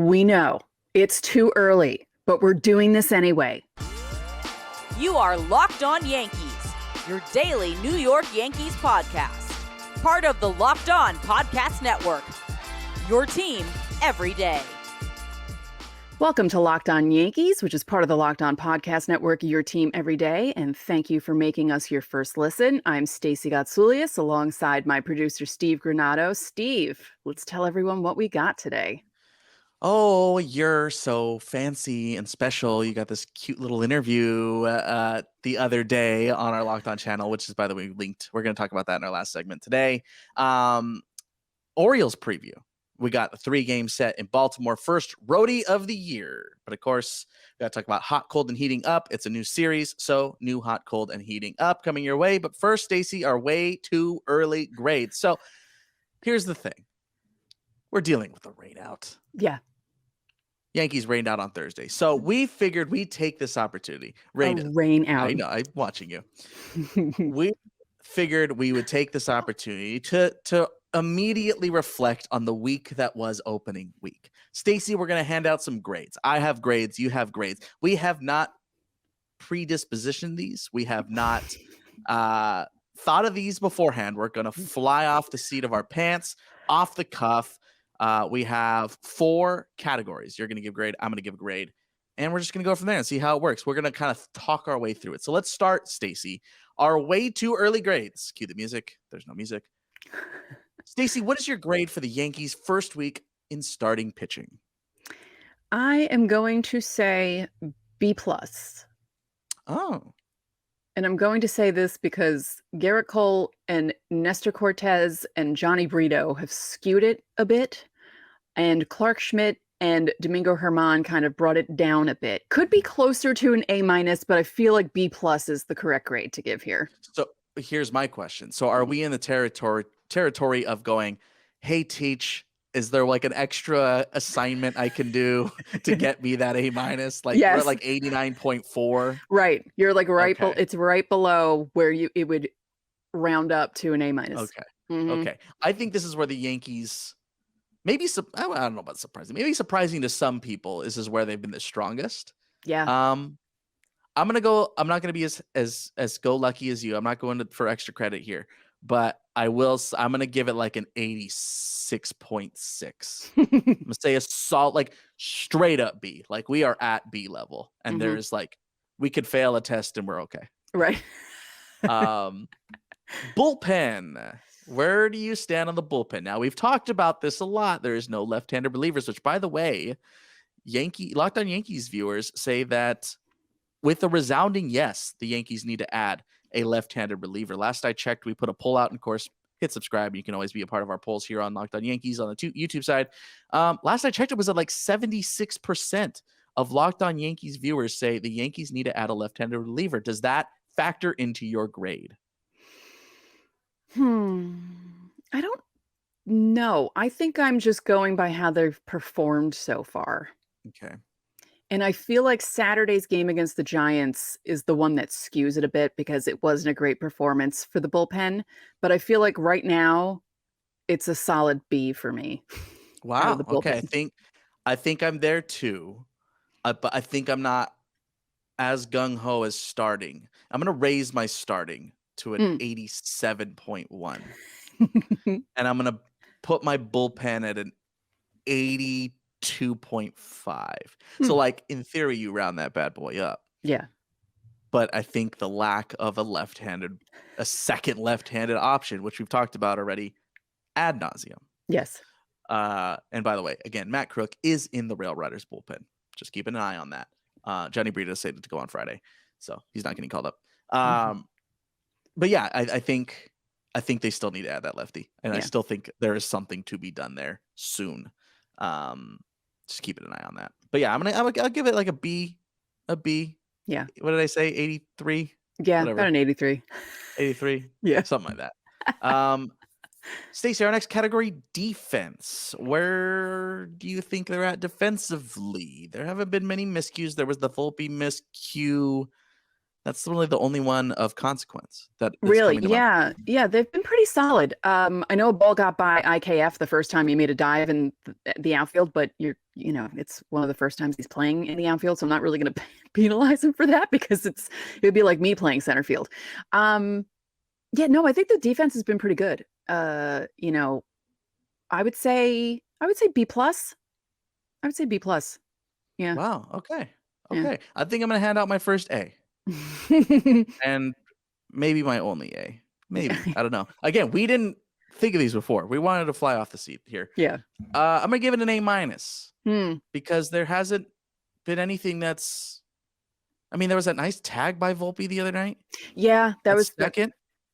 We know it's too early, but we're doing this anyway. You are Locked On Yankees, your daily New York Yankees podcast. Part of the Locked On Podcast Network, your team every day. Welcome to Locked On Yankees, which is part of the Locked On Podcast Network, your team every day. And thank you for making us your first listen. I'm Stacey Gotsoulias alongside my producer, Steve Granado. Steve, let's tell everyone what we got today. Oh, you're so fancy and special. You got this cute little interview the other day on our Locked On channel, which is, by the way, linked. We're going to talk about that in our last segment today. Orioles preview. We got a 3-game set in Baltimore, first roadie of the year. But of course, we got to talk about hot, cold, and heating up. It's a new series, so new hot, cold, and heating up coming your way. But first, Stacey, our way too early grades. So here's the thing. We're dealing with a rain out. Yeah. Yankees rained out on Thursday. So we figured we'd take this opportunity. Rain out. I know, I'm watching you. We figured we would take this opportunity to immediately reflect on the week that was opening week. Stacey, we're going to hand out some grades. I have grades. You have grades. We have not predispositioned these. We have not thought of these beforehand. We're going to fly off the seat of our pants, off the cuff. We have 4 categories. You're going to give a grade. I'm going to give a grade. And we're just going to go from there and see how it works. We're going to kind of talk our way through it. So let's start, Stacey. Our way too early grades. Cue the music. There's no music. Stacey, what is your grade for the Yankees' first week in starting pitching? I am going to say B+. Oh. And I'm going to say this because Garrett Cole and Nestor Cortez and Johnny Brito have skewed it a bit. And Clark Schmidt and Domingo Germán kind of brought it down a bit. Could be closer to an A-, but I feel like B+ is the correct grade to give here. So here's my question. So are we in the territory of going, hey, Teach, is there like an extra assignment I can do to get me that A-? Like yes. We're at like 89.4. Right. You're like right. Okay. It's right below where it would round up to an A-. Okay. Mm-hmm. Okay. I think this is where the Yankees, maybe I don't know about surprising. Maybe surprising to some people. This is where they've been the strongest. Yeah. I'm not gonna be as go lucky as you. I'm not going for extra credit here, but I'm gonna give it like an 86.6. I'm gonna say a solid, like straight up B. Like we are at B level, and there's like we could fail a test and we're okay. Right. Bullpen. Where do you stand on the bullpen? Now we've talked about this a lot. There is no left-handed relievers, which, by the way, Locked On Yankees viewers say that with a resounding yes, the Yankees need to add a left-handed reliever. Last I checked, we put a poll out, and of course, hit subscribe. You can always be a part of our polls here on Locked On Yankees on the YouTube side. Last I checked, it was at like 76% of Locked On Yankees viewers say the Yankees need to add a left-handed reliever. Does that factor into your grade? I don't know. I think I'm just going by how they've performed so far. Okay. And I feel like Saturday's game against the Giants is the one that skews it a bit because it wasn't a great performance for the bullpen. But I feel like right now it's a solid B for me. Wow. Okay. I think I'm there too. But I think I'm not as gung-ho as starting. I'm going to raise my starting to an 87.1. And I'm going to put my bullpen at an 82.5. So like in theory, you round that bad boy up. Yeah. But I think the lack of a second left-handed option, which we've talked about already ad nauseum. Yes. And by the way, again, Matt Crook is in the Rail Riders bullpen. Just keep an eye on that. Johnny Brito said to go on Friday, so he's not getting called up. But yeah, I think they still need to add that lefty, and I still think there is something to be done there soon. Just keep an eye on that. But yeah, I'll give it like a B. Yeah. What did I say? 83. Yeah, whatever. about an 83. 83. Yeah, something like that. Stacey, our next category, defense. Where do you think they're at defensively? There haven't been many miscues. There was the Volpe miscue That's really the only one of consequence that's Really? coming to mind. Yeah. Yeah, they've been pretty solid. I know a ball got by IKF the first time he made a dive in the outfield, but it's one of the first times he's playing in the outfield, so I'm not really going to penalize him for that because it would be like me playing center field. Yeah, no, I think the defense has been pretty good. I would say B plus. I would say B plus. Yeah. Wow. Okay. Yeah. Okay. I think I'm gonna hand out my first A and maybe my only A. Maybe. I don't know. Again, we didn't think of these before. We wanted to fly off the seat here. Yeah. I'm gonna give it an A minus Hmm. because there hasn't been anything that's. I mean, there was that nice tag by Volpe the other night. Yeah, that was second.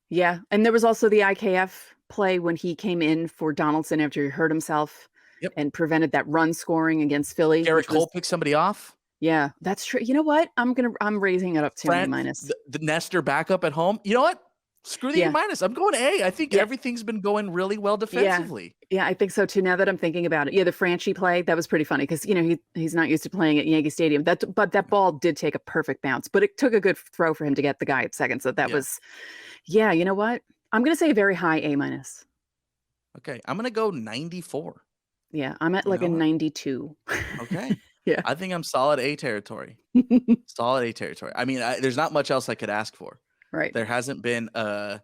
Yeah, and there was also the IKF play when he came in for Donaldson after he hurt himself. Yep. And prevented that run scoring against Philly. Garrett Cole picked somebody off. Yeah, that's true. You know what? I'm raising it up to A minus. The Nestor backup at home. You know what? Screw the A minus. I'm going A. I think everything's been going really well defensively. Yeah, I think so too. Now that I'm thinking about it, yeah, the Franchi play, that was pretty funny because he's not used to playing at Yankee Stadium. But that ball did take a perfect bounce, but it took a good throw for him to get the guy at second. So that was, yeah. You know what? I'm gonna say a very high A minus. Okay, I'm gonna go 94. Yeah, I'm at like a 92. Okay. Yeah. I think I'm solid A territory. Solid A territory. I mean, there's not much else I could ask for. Right. There hasn't been a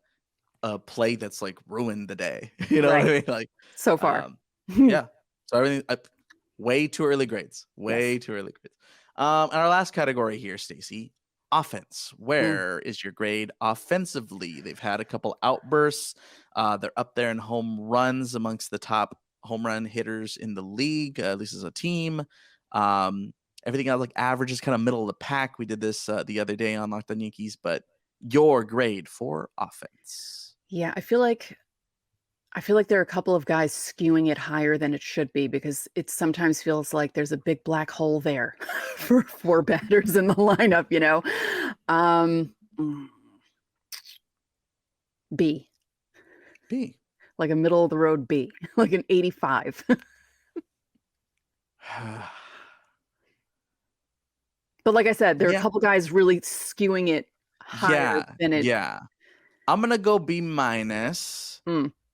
play that's like ruined the day. You know what I mean? Like so far. Yeah. So everything way too early grades. Way too early grades. And our last category here, Stacey, offense. Where is your grade offensively? They've had a couple outbursts. They're up there in home runs amongst the top home run hitters in the league, at least as a team. Everything else like average is kind of middle of the pack. We did this the other day on Locked On Yankees, but your grade for offense. Yeah, I feel like there are a couple of guys skewing it higher than it should be because it sometimes feels like there's a big black hole there for 4 batters in the lineup, B. Like a middle of the road B, like an 85. But like I said, there are a couple guys really skewing it higher than it. Yeah. I'm going to go B minus.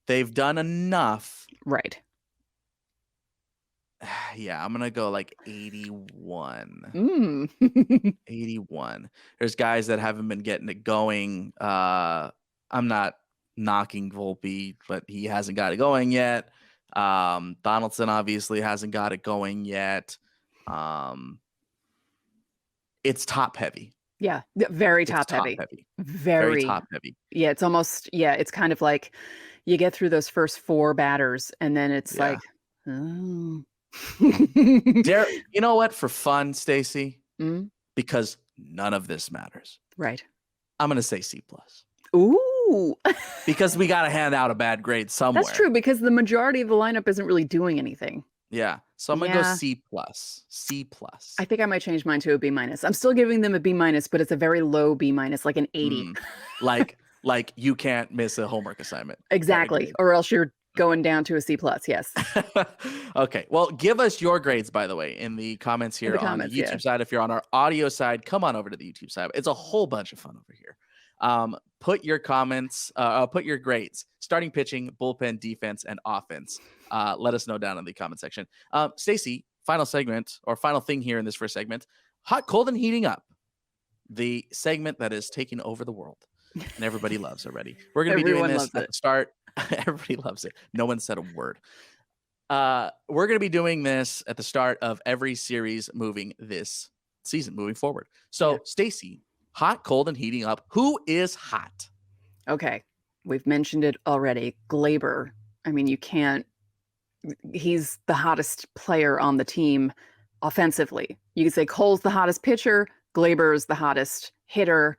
They've done enough. Right. Yeah, I'm going to go like 81. 81. There's guys that haven't been getting it going. I'm not knocking Volpe, but he hasn't got it going yet. Donaldson obviously hasn't got it going yet. It's top heavy. Yeah, very top heavy. Very top heavy. Yeah, it's almost, it's kind of like you get through those first 4 batters and then it's like, oh. You know what? For fun, Stacey, because none of this matters. Right. I'm going to say C+. Ooh. Because we got to hand out a bad grade somewhere. That's true, because the majority of the lineup isn't really doing anything. Yeah. So I'm going to go C+. C+. I think I might change mine to a B minus. I'm still giving them a B minus, but it's a very low B minus, like an 80. Like you can't miss a homework assignment. Exactly. Or else you're going down to a C+. Yes. Okay. Well, give us your grades, by the way, in the comments here on the YouTube side. If you're on our audio side, come on over to the YouTube side. It's a whole bunch of fun over here. Put your comments, put your grades, starting pitching, bullpen, defense, and offense. Let us know down in the comment section. Stacey, final segment or final thing here in this first segment, hot, cold, and heating up. The segment that is taking over the world and everybody loves already. We're going to be doing this at the start. Everybody loves it. No one said a word. We're going to be doing this at the start of every series moving this season, moving forward. So, Stacey, hot, cold, and heating up. Who is hot? Okay. We've mentioned it already. Glaber. I mean, he's the hottest player on the team offensively. You could say Cole's the hottest pitcher. Glaber's the hottest hitter.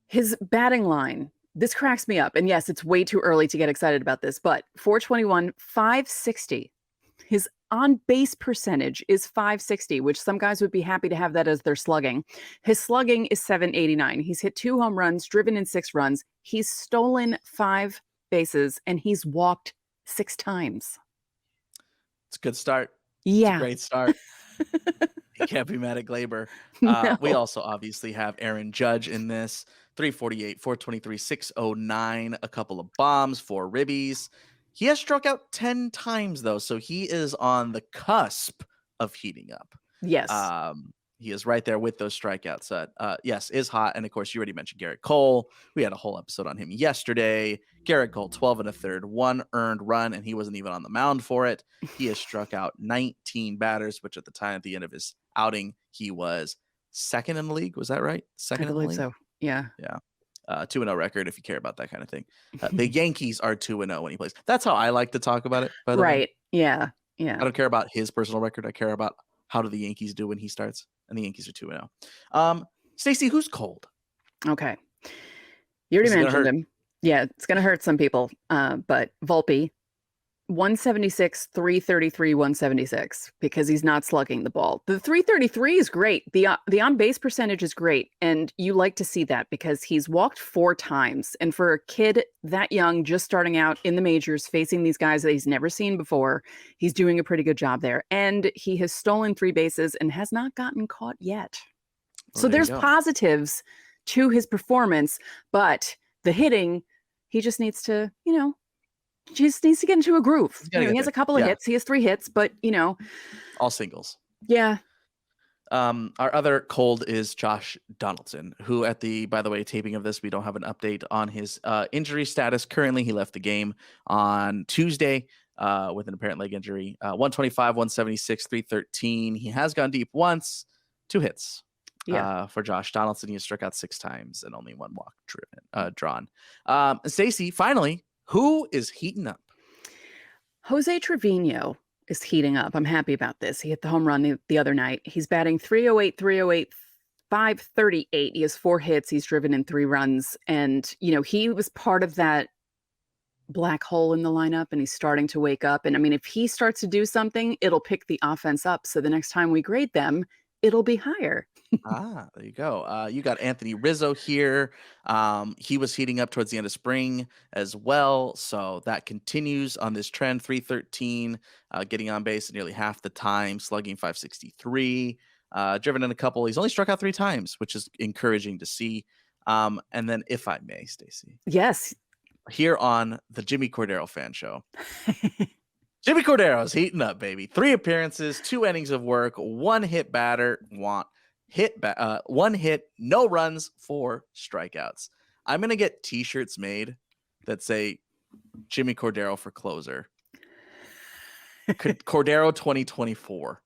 His batting line, this cracks me up. And yes, it's way too early to get excited about this, but 421, 560. His on-base percentage is 560, which some guys would be happy to have that as their slugging. His slugging is 789. He's hit 2 home runs, driven in 6 runs. He's stolen 5 bases, and he's walked 6 times. It's a good start. Yeah. It's a great start. You can't be mad at Glaber. No. We also obviously have Aaron Judge in this. 348, 423, 609, a couple of bombs, 4 ribbies. He has struck out 10 times, though, so he is on the cusp of heating up. Yes. He is right there with those strikeouts. Yes, is hot. And of course, you already mentioned Garrett Cole. We had a whole episode on him yesterday. Garrett Cole, 12 1/3, 1 earned run, and he wasn't even on the mound for it. He has struck out 19 batters, which at the time, at the end of his outing, he was second in the league. Was that right? Second I in the believe league? so. Yeah. 2-0 record if you care about that kind of thing. The Yankees are 2-0 when he plays. That's how I like to talk about it, by the way. Right. Yeah. I Yeah. don't care about his personal record. I care about how do the Yankees do when he starts, and the Yankees are 2-0. Stacey, who's cold? Okay. You already This is gonna mentioned hurt. him. Yeah, it's going to hurt some people. But Volpe, 176, 333, 176, because he's not slugging the ball. The 333 is great. The on base percentage is great. And you like to see that because he's walked 4 times. And for a kid that young, just starting out in the majors, facing these guys that he's never seen before, he's doing a pretty good job there. And he has stolen 3 bases and has not gotten caught yet. Well, So there you there's go. positives to his performance, but the hitting, he just needs to, just needs to get into a groove. He's gotta He get has there. a couple of Yeah. hits. He has 3 hits, but All singles. yeah. Our other cold is Josh Donaldson, who by the way, taping of this, we don't have an update on his injury status. Currently, he left the game on Tuesday with an apparent leg injury. 125, 176, 313. He has gone deep once, 2 hits. Yeah. For Josh Donaldson, he has struck out 6 times and only 1 walk drawn. Stacey, finally, who is heating up? Jose Trevino is heating up. I'm happy about this. He hit the home run the other night. He's batting 308, 308, 538. He has 4 hits. He's driven in 3 runs. And, he was part of that black hole in the lineup, and he's starting to wake up. And I mean, if he starts to do something, it'll pick the offense up. So the next time we grade them, it'll be higher. There you go. You got Anthony Rizzo here. He was heating up towards the end of spring as well. So that continues on this trend. 313, getting on base nearly half the time, slugging 563, driven in a couple. He's only struck out 3 times, which is encouraging to see. And then, if I may, Stacey. Yes. Here on the Jimmy Cordero Fan Show. Jimmy Cordero's heating up, baby. 3 appearances, 2 innings of work, 1 hit batter, 1 hit, no runs, 4 strikeouts. I'm going to get t-shirts made that say Jimmy Cordero for closer. Cordero 2024.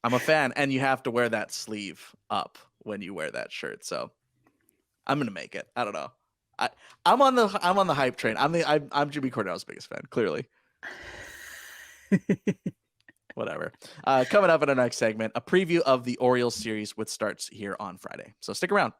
I'm a fan, and you have to wear that sleeve up when you wear that shirt. So I'm going to make it. I don't know. I'm on the hype train. I'm Jimmy Cordero's biggest fan, clearly. Whatever. Coming up in our next segment, a preview of the Orioles series, which starts here on Friday. So stick around.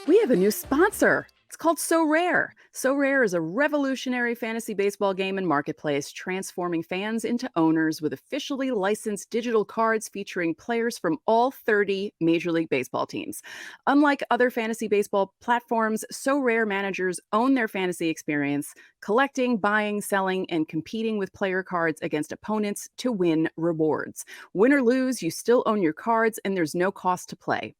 We have a new sponsor. It's called So Rare. So Rare is a revolutionary fantasy baseball game and marketplace, transforming fans into owners with officially licensed digital cards featuring players from all 30 Major League Baseball teams. Unlike other fantasy baseball platforms, So Rare managers own their fantasy experience, collecting, buying, selling, and competing with player cards against opponents to win rewards. Win or lose, you still own your cards, and there's no cost to play.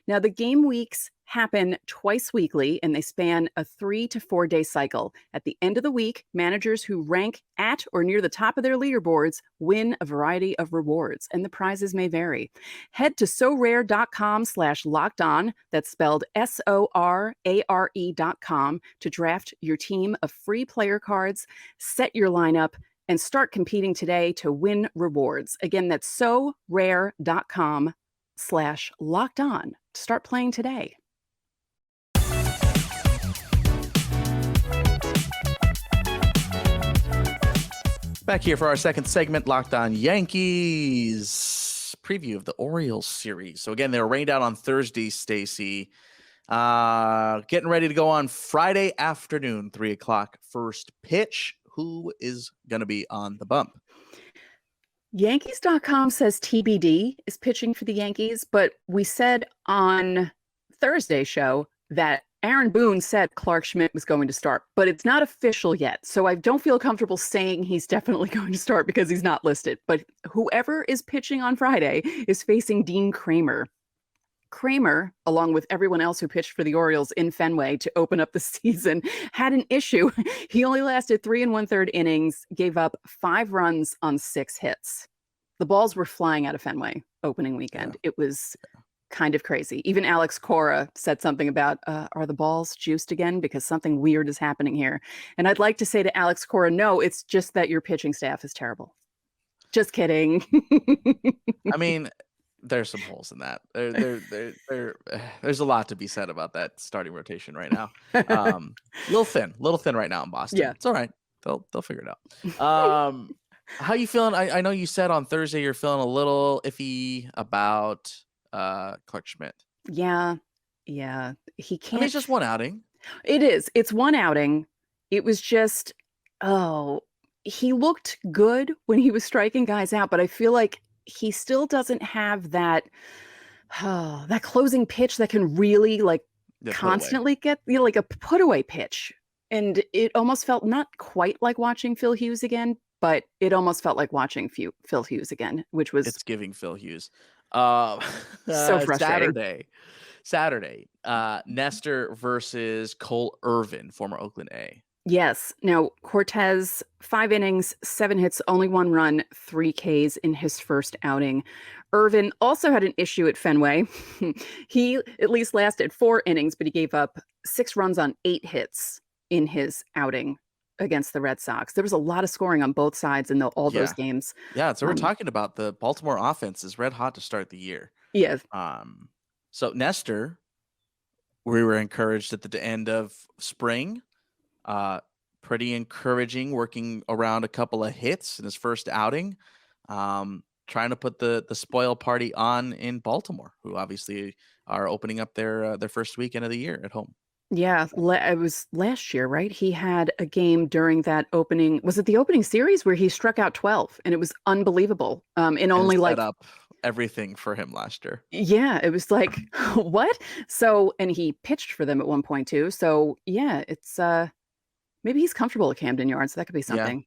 Now, the game weeks happen twice weekly, and they span a 3 to 4 day cycle. At the end of the week, managers who rank at or near the top of their leaderboards win a variety of rewards, and the prizes may vary. Head to sorare.com/lockedon, that's spelled SORARE.com, to draft your team of free player cards, set your lineup, and start competing today to win rewards. Again, that's sorare.com/lockedon. Start playing today. Back here for our second segment, Locked On Yankees, preview of the Orioles series. So again, they were rained out on Thursday, Stacey. Getting ready to go on Friday afternoon, 3:00 first pitch. Who is going to be on the bump? Yankees.com says TBD is pitching for the Yankees, but we said on Thursday's show that Aaron Boone said Clark Schmidt was going to start, but it's not official yet. So I don't feel comfortable saying he's definitely going to start because he's not listed. But whoever is pitching on Friday is facing Dean Kramer. Kramer, along with everyone else who pitched for the Orioles in Fenway to open up the season, had an issue. He only lasted 3 1/3 innings, gave up 5 runs on 6 hits. The balls were flying out of Fenway opening weekend. It was kind of crazy. Even Alex Cora said something about, are the balls juiced again? Because something weird is happening here. And I'd like to say to Alex Cora, no, it's just that your pitching staff is terrible. Just kidding. I mean, there's some holes in that. There's a lot to be said about that starting rotation right now. Little thin right now in Boston. Yeah. It's all right. They'll figure it out. How you feeling? I know you said on Thursday you're feeling a little iffy about Clark Schmidt. Yeah. He I can't. mean, it's just one outing. It is. It's one outing. It was just, he looked good when he was striking guys out, but I feel like he still doesn't have that that closing pitch that can really constantly get like a put away pitch. And it almost felt not quite like watching Phil Hughes again, but it almost felt like watching Phil Hughes again, which was It's giving Phil Hughes. so frustrating. Saturday, Nestor versus Cole Irvin, former Oakland A. Yes. Now, Cortez, 5 innings, 7 hits, only 1 run, 3 Ks in his first outing. Irvin also had an issue at Fenway. He at least lasted 4 innings, but he gave up 6 runs on 8 hits in his outing against the Red Sox. There was a lot of scoring on both sides in all those games. Yeah, so we're talking about the Baltimore offense is red hot to start the year. Yeah. So Nestor, we were encouraged at the end of spring. Pretty encouraging, working around a couple of hits in his first outing. Trying to put the spoil party on in Baltimore, who obviously are opening up their first weekend of the year at home. Yeah, it was last year, right? He had a game during that opening. Was it the opening series where he struck out 12? And it was unbelievable. In only set up everything for him last year. Yeah, it was like, what? So, and he pitched for them at one point too. So yeah, it's maybe he's comfortable at Camden Yards. So that could be something.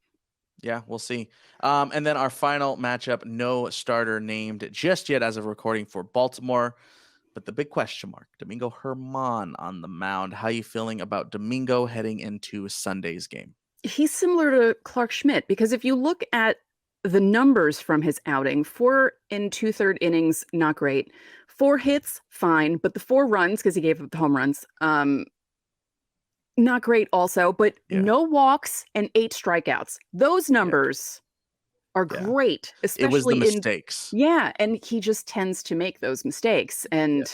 Yeah, we'll see. And then our final matchup, no starter named just yet as of recording for Baltimore. But the big question mark, Domingo Germán on the mound. How you feeling about Domingo heading into Sunday's game? He's similar to Clark Schmidt because if you look at the numbers from his outing, 4 2/3 innings, not great. 4 hits, fine. But the 4 runs, because he gave up the home runs, not great also. But no walks and 8 strikeouts. Those numbers are great, especially it was the mistakes. And he just tends to make those mistakes. And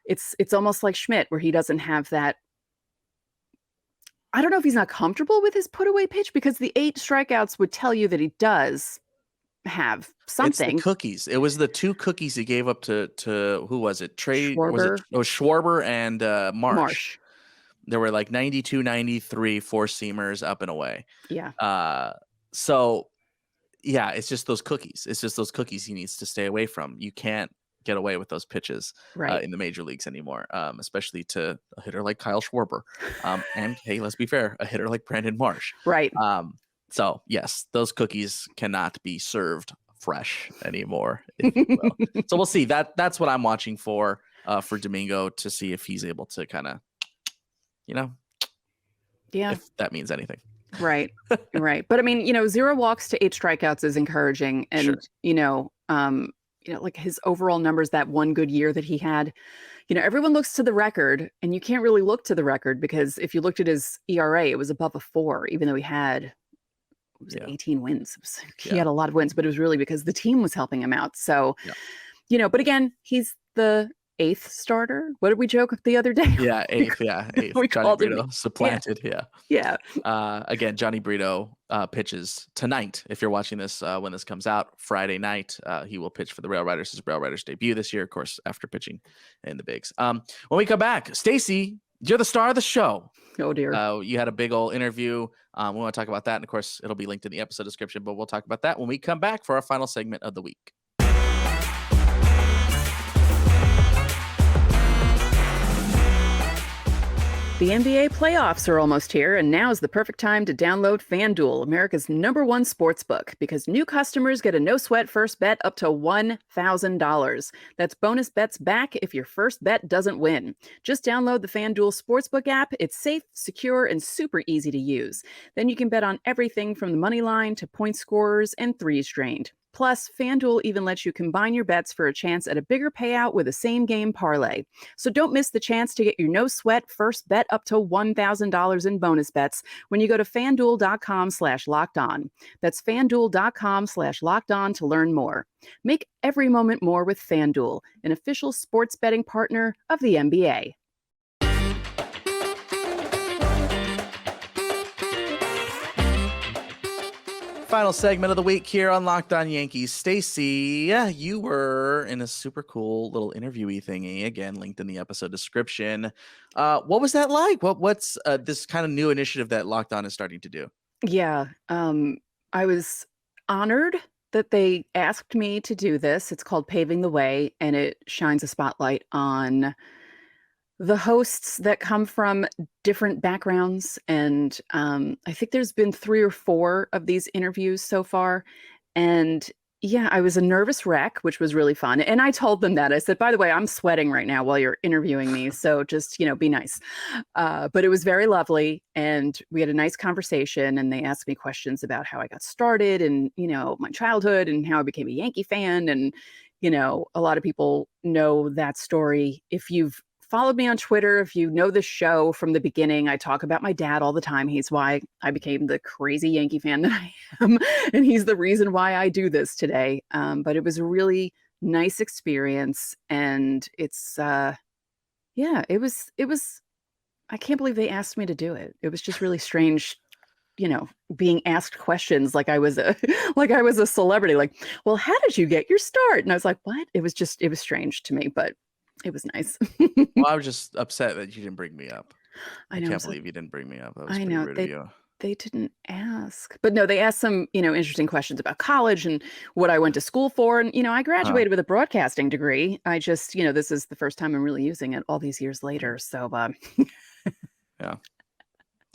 it's almost like Schmidt, where he doesn't have that. I don't know if he's not comfortable with his put away pitch, because the 8 strikeouts would tell you that he does have something. It's the cookies. It was the 2 cookies he gave up to who was it? Schwarber. Schwarber and Marsh. There were like 92, 93 4-seamers up and away. Yeah. So yeah, it's just those cookies. It's just those cookies he needs to stay away from. You can't get away with those pitches in the major leagues anymore, especially to a hitter like Kyle Schwarber. And hey, let's be fair, a hitter like Brandon Marsh. Right. So yes, those cookies cannot be served fresh anymore, if you will. So we'll see. That's what I'm watching for Domingo, to see if he's able to kind of, if that means anything. Right. Right. But I mean, 0 walks to 8 strikeouts is encouraging. And, like his overall numbers, that one good year that he had, everyone looks to the record, and you can't really look to the record, because if you looked at his ERA, it was above a 4, even though he had 18 wins. He had a lot of wins, but it was really because the team was helping him out. So, but again, he's the 8th starter. What did we joke the other day? 8th. We Johnny Brito supplanted. Yeah. Again, Johnny Brito pitches tonight. If you're watching this when this comes out, Friday night, he will pitch for the Rail Riders. His Rail Riders debut this year, of course, after pitching in the bigs. When we come back, Stacey, you're the star of the show. Oh dear. You had a big old interview. We want to talk about that, and of course, it'll be linked in the episode description. But we'll talk about that when we come back for our final segment of the week. The NBA playoffs are almost here, and now is the perfect time to download FanDuel, America's #1 sportsbook, because new customers get a no-sweat first bet up to $1,000. That's bonus bets back if your first bet doesn't win. Just download the FanDuel Sportsbook app. It's safe, secure, and super easy to use. Then you can bet on everything from the money line to point scorers and threes drained. Plus, FanDuel even lets you combine your bets for a chance at a bigger payout with a same-game parlay. So don't miss the chance to get your no-sweat first bet up to $1,000 in bonus bets when you go to FanDuel.com/lockedon. That's FanDuel.com/lockedon to learn more. Make every moment more with FanDuel, an official sports betting partner of the NBA. Final segment of the week here on Locked On Yankees. Stacey, you were in a super cool little interviewee thingy, again linked in the episode description. What was that like? What's this kind of new initiative that Locked On is starting to do? Yeah, I was honored that they asked me to do this. It's called Paving the Way, and it shines a spotlight on the hosts that come from different backgrounds. And I think there's been 3 or 4 of these interviews so far. And yeah, I was a nervous wreck, which was really fun. And I told them that. I said, by the way, I'm sweating right now while you're interviewing me. So just, be nice. But it was very lovely. And we had a nice conversation. And they asked me questions about how I got started and, my childhood and how I became a Yankee fan. And, a lot of people know that story. If you've followed me on Twitter, if you know the show from the beginning, I talk about my dad all the time. He's why I became the crazy Yankee fan that I am. And he's the reason why I do this today. But it was a really nice experience. And it's, it was, I can't believe they asked me to do it. It was just really strange, being asked questions like I was a like I was a celebrity, like, well, how did you get your start? And I was like, what? It was strange to me, but it was nice. Well, I was just upset that you didn't bring me up. I I know. can't believe you didn't bring me up. That was I pretty know rude of you. they didn't ask, but no, they asked some, interesting questions about college and what I went to school for. And, I graduated with a broadcasting degree. I just, this is the first time I'm really using it all these years later. So, Yeah.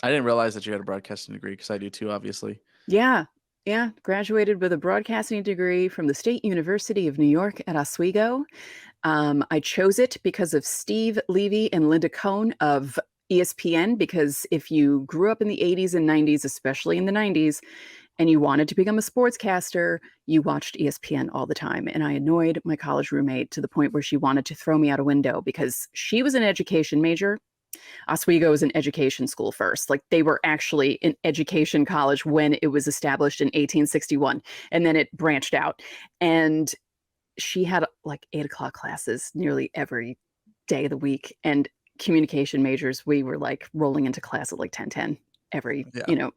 I didn't realize that you had a broadcasting degree because I do too, obviously. yeah. Yeah. Graduated with a broadcasting degree from the State University of New York at Oswego. I chose it because of Steve Levy and Linda Cohn of ESPN, because if you grew up in the 80s and 90s, especially in the 90s, and you wanted to become a sportscaster, you watched ESPN all the time. And I annoyed my college roommate to the point where she wanted to throw me out a window because she was an education major. Oswego was an education school first. Like, they were actually an education college when it was established in 1861, and then it branched out. And she had like 8 o'clock classes nearly every day of the week. And communication majors, we were like rolling into class at like 10:10 every,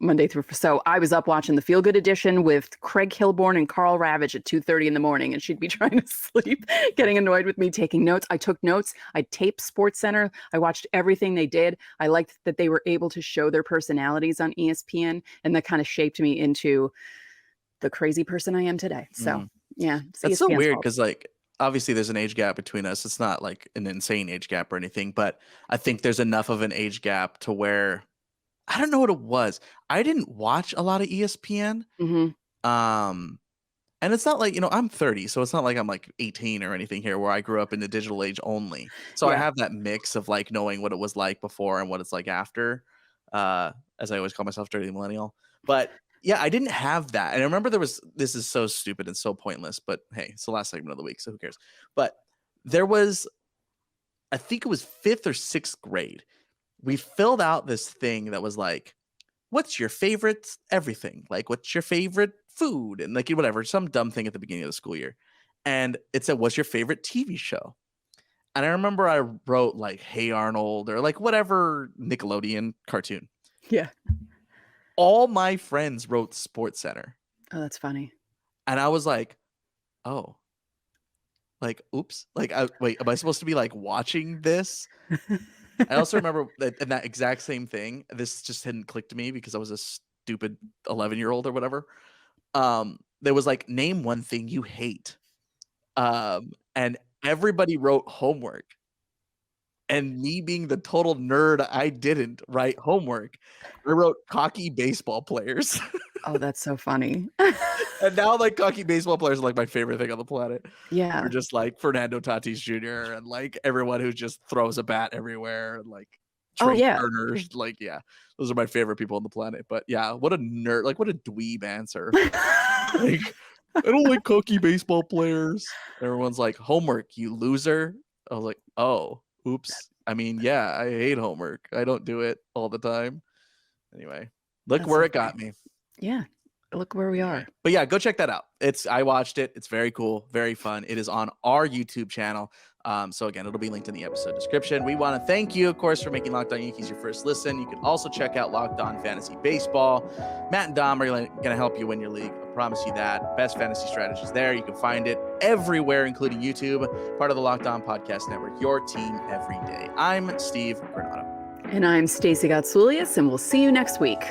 Monday through. So I was up watching the Feel Good Edition with Craig Kilborn and Carl Ravitch at 2:30 in the morning, and she'd be trying to sleep, getting annoyed with me taking notes. I took notes. I taped Sports Center. I watched everything they did. I liked that they were able to show their personalities on ESPN, and that kind of shaped me into the crazy person I am today. So yeah, That's so ESPN's weird fault. because, like, obviously there's an age gap between us. It's not like an insane age gap or anything, but I think there's enough of an age gap to where I don't know what it was. I didn't watch a lot of ESPN. And it's not like, I'm 30, so it's not like I'm like 18 or anything here where I grew up in the digital age only. So I Yeah. have that mix of like knowing what it was like before and what it's like after, as I always call myself, dirty millennial. But yeah, I didn't have that. And I remember this is so stupid and so pointless, but hey, it's the last segment of the week, so who cares? But there was, I think it was 5th or 6th grade. We filled out this thing that was like, what's your favorite everything? Like, what's your favorite food? And like, whatever, some dumb thing at the beginning of the school year. And it said, what's your favorite TV show? And I remember I wrote like, Hey Arnold, or like whatever Nickelodeon cartoon. Yeah. All my friends wrote Sports Center. Oh, that's funny. And I was like, oh, like, oops. Like, wait, am I supposed to be like watching this? I also remember that in that exact same thing, this just hadn't clicked to me because I was a stupid 11-year-old or whatever. There was like, name one thing you hate. And everybody wrote homework. And me being the total nerd, I didn't write homework. I wrote cocky baseball players. Oh, that's so funny. And now like cocky baseball players are like my favorite thing on the planet. Yeah. They're just like Fernando Tatis Jr. and like everyone who just throws a bat everywhere and like Oh, Trey yeah. Turner. Like, yeah, those are my favorite people on the planet. But yeah, what a nerd, like what a dweeb answer. Like, I don't like cocky baseball players. Everyone's like, homework, you loser. I was like, oh, oops. I mean, yeah, I hate homework. I don't do it all the time. Anyway, look That's where so it got funny. me. Yeah. Look where we are. But yeah, go check that out. I watched it. It's very cool, very fun. It is on our YouTube channel. So again, it'll be linked in the episode description. We want to thank you, of course, for making Locked On Yankees your first listen. You can also check out Locked On Fantasy Baseball. Matt and Dom are going to help you win your league. I promise you that. Best fantasy strategies there. You can find it everywhere, including YouTube, part of the Locked On Podcast Network, your team every day. I'm Steve Granado. And I'm Stacey Gotsoulias, and we'll see you next week.